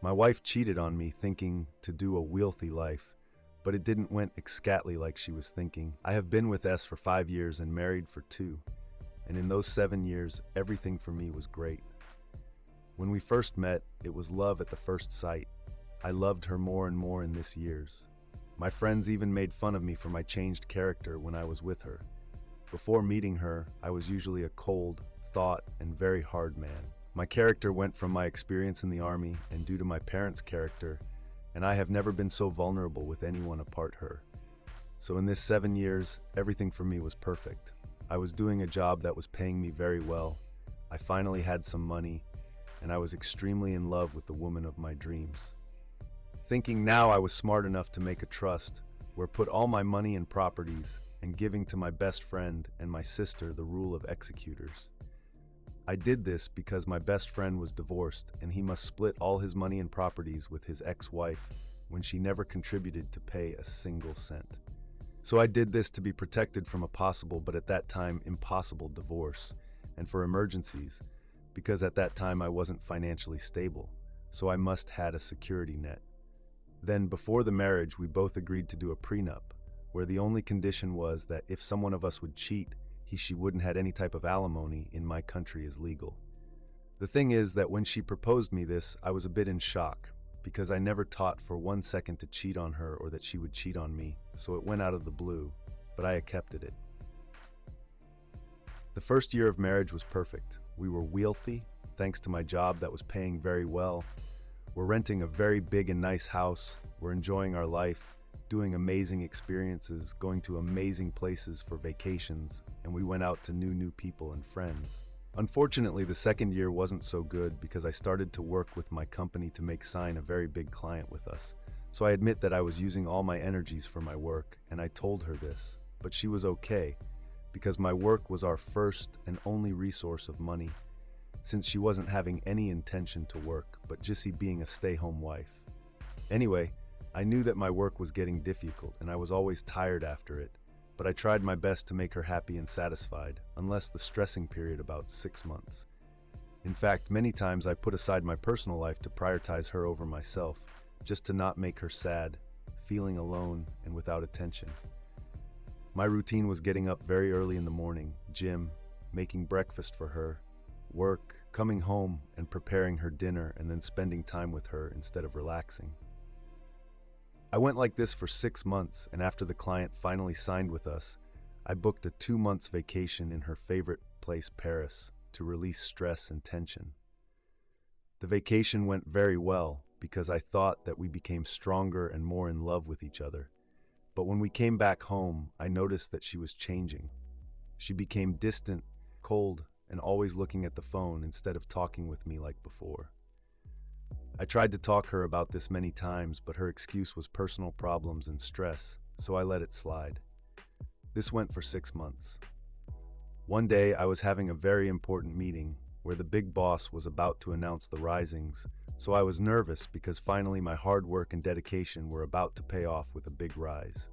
My wife cheated on me thinking to do a wealthy life, but it didn't went exactly like she was thinking. I have been with S for 5 years and married for 2, and in those 7 years, everything for me was great. When we first met, it was love at the first sight. I loved her more and more in this years. My friends even made fun of me for my changed character when I was with her. Before meeting her, I was usually a cold, thought, and very hard man. My character went from my experience in the army and due to my parents' character, and I have never been so vulnerable with anyone apart her. So in this 7 years, everything for me was perfect. I was doing a job that was paying me very well. I finally had some money, and I was extremely in love with the woman of my dreams. Thinking now I was smart enough to make a trust, where put all my money and properties, and giving to my best friend and my sister the rule of executors. I did this because my best friend was divorced and he must split all his money and properties with his ex-wife when she never contributed to pay a single cent. So I did this to be protected from a possible, but at that time impossible, divorce, and for emergencies, because at that time I wasn't financially stable, so I must had a security net. Then before the marriage we both agreed to do a prenup, where the only condition was that if someone of us would cheat, she wouldn't had any type of alimony in my country is legal. The thing is that when she proposed me this, I was a bit in shock, because I never thought for 1 second to cheat on her or that she would cheat on me, so it went out of the blue, but I accepted it. The first year of marriage was perfect. We were wealthy, thanks to my job that was paying very well. We're renting a very big and nice house, we're enjoying our life, doing amazing experiences, going to amazing places for vacations, and we went out to new people and friends. Unfortunately, the second year wasn't so good because I started to work with my company to make sign a very big client with us. So I admit that I was using all my energies for my work, and I told her this, but she was okay, because my work was our first and only resource of money, since she wasn't having any intention to work, but just being a stay-home wife. Anyway, I knew that my work was getting difficult and I was always tired after it, but I tried my best to make her happy and satisfied, unless the stressing period about 6 months. In fact, many times I put aside my personal life to prioritize her over myself, just to not make her sad, feeling alone and without attention. My routine was getting up very early in the morning, gym, making breakfast for her, work, coming home and preparing her dinner and then spending time with her instead of relaxing. I went like this for 6 months, and after the client finally signed with us, I booked a 2 months vacation in her favorite place, Paris, to release stress and tension. The vacation went very well because I thought that we became stronger and more in love with each other. But when we came back home, I noticed that she was changing. She became distant, cold, and always looking at the phone instead of talking with me like before. I tried to talk her about this many times, but her excuse was personal problems and stress, so I let it slide. This went for 6 months. One day, I was having a very important meeting where the big boss was about to announce the risings, so I was nervous because finally my hard work and dedication were about to pay off with a big rise.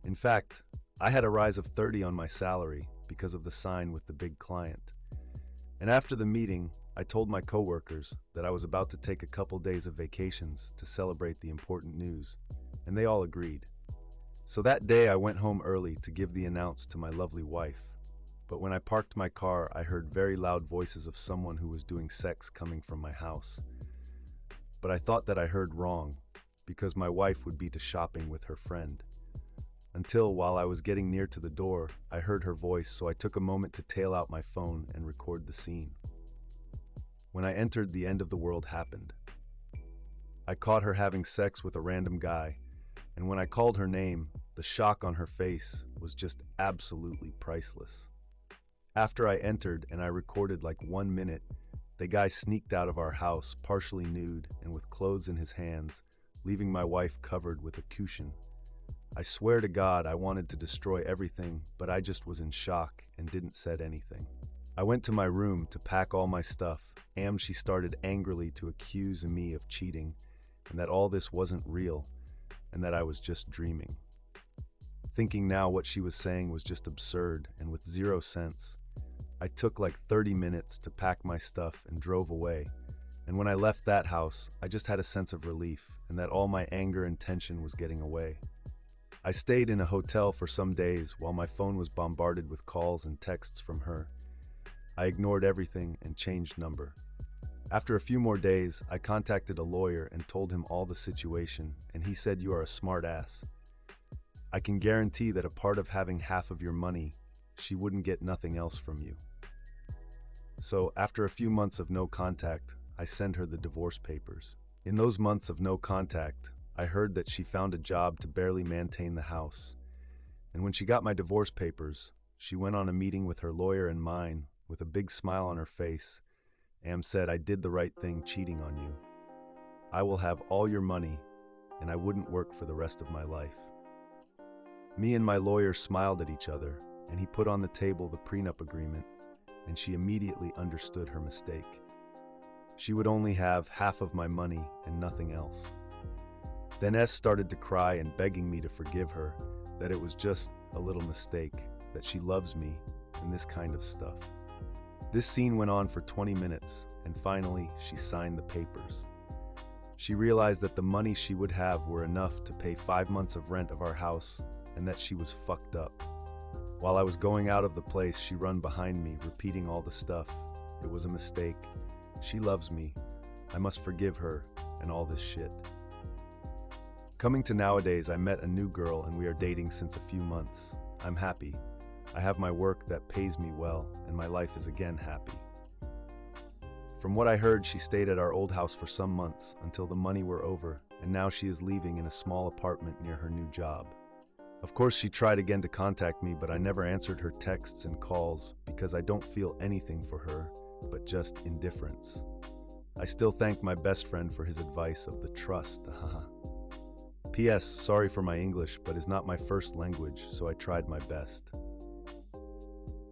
In fact, I had a rise of 30 on my salary because of the sign with the big client. And after the meeting, I told my coworkers that I was about to take a couple days of vacations to celebrate the important news, and they all agreed. So that day I went home early to give the announce to my lovely wife. But when I parked my car, I heard very loud voices of someone who was doing sex coming from my house. But I thought that I heard wrong, because my wife would be to shopping with her friend. Until, while I was getting near to the door, I heard her voice, so I took a moment to tail out my phone and record the scene. When I entered, the end of the world happened. I caught her having sex with a random guy, and when I called her name, the shock on her face was just absolutely priceless. After I entered and I recorded like 1 minute, the guy sneaked out of our house, partially nude and with clothes in his hands, leaving my wife covered with a cushion. I swear to God I wanted to destroy everything, but I just was in shock and didn't said anything. I went to my room to pack all my stuff, and she started angrily to accuse me of cheating, and that all this wasn't real, and that I was just dreaming. Thinking now what she was saying was just absurd and with 0 sense, I took like 30 minutes to pack my stuff and drove away, And when I left that house, I just had a sense of relief and that all my anger and tension was getting away. I stayed in a hotel for some days while my phone was bombarded with calls and texts from her. I ignored everything and changed number. After a few more days, I contacted a lawyer and told him all the situation, and he said, "You are a smart ass. I can guarantee that a part of having half of your money, she wouldn't get nothing else from you." So, after a few months of no contact, I sent her the divorce papers. In those months of no contact, I heard that she found a job to barely maintain the house. And when she got my divorce papers, she went on a meeting with her lawyer and mine with a big smile on her face. Am said, "I did the right thing cheating on you. I will have all your money, and I wouldn't work for the rest of my life." Me and my lawyer smiled at each other, and he put on the table the prenup agreement, and she immediately understood her mistake. She would only have half of my money and nothing else. Then S started to cry and begging me to forgive her, that it was just a little mistake, that she loves me, and this kind of stuff. This scene went on for 20 minutes, and finally, she signed the papers. She realized that the money she would have were enough to pay 5 months of rent of our house, and that she was fucked up. While I was going out of the place, she run behind me, repeating all the stuff. It was a mistake. She loves me. I must forgive her, and all this shit. Coming to nowadays, I met a new girl and we are dating since a few months. I'm happy. I have my work that pays me well, and my life is again happy. From what I heard, she stayed at our old house for some months until the money were over, and now she is living in a small apartment near her new job. Of course, she tried again to contact me, but I never answered her texts and calls because I don't feel anything for her, but just indifference. I still thank my best friend for his advice of the trust. P.S. Sorry for my English, but it's not my first language, so I tried my best.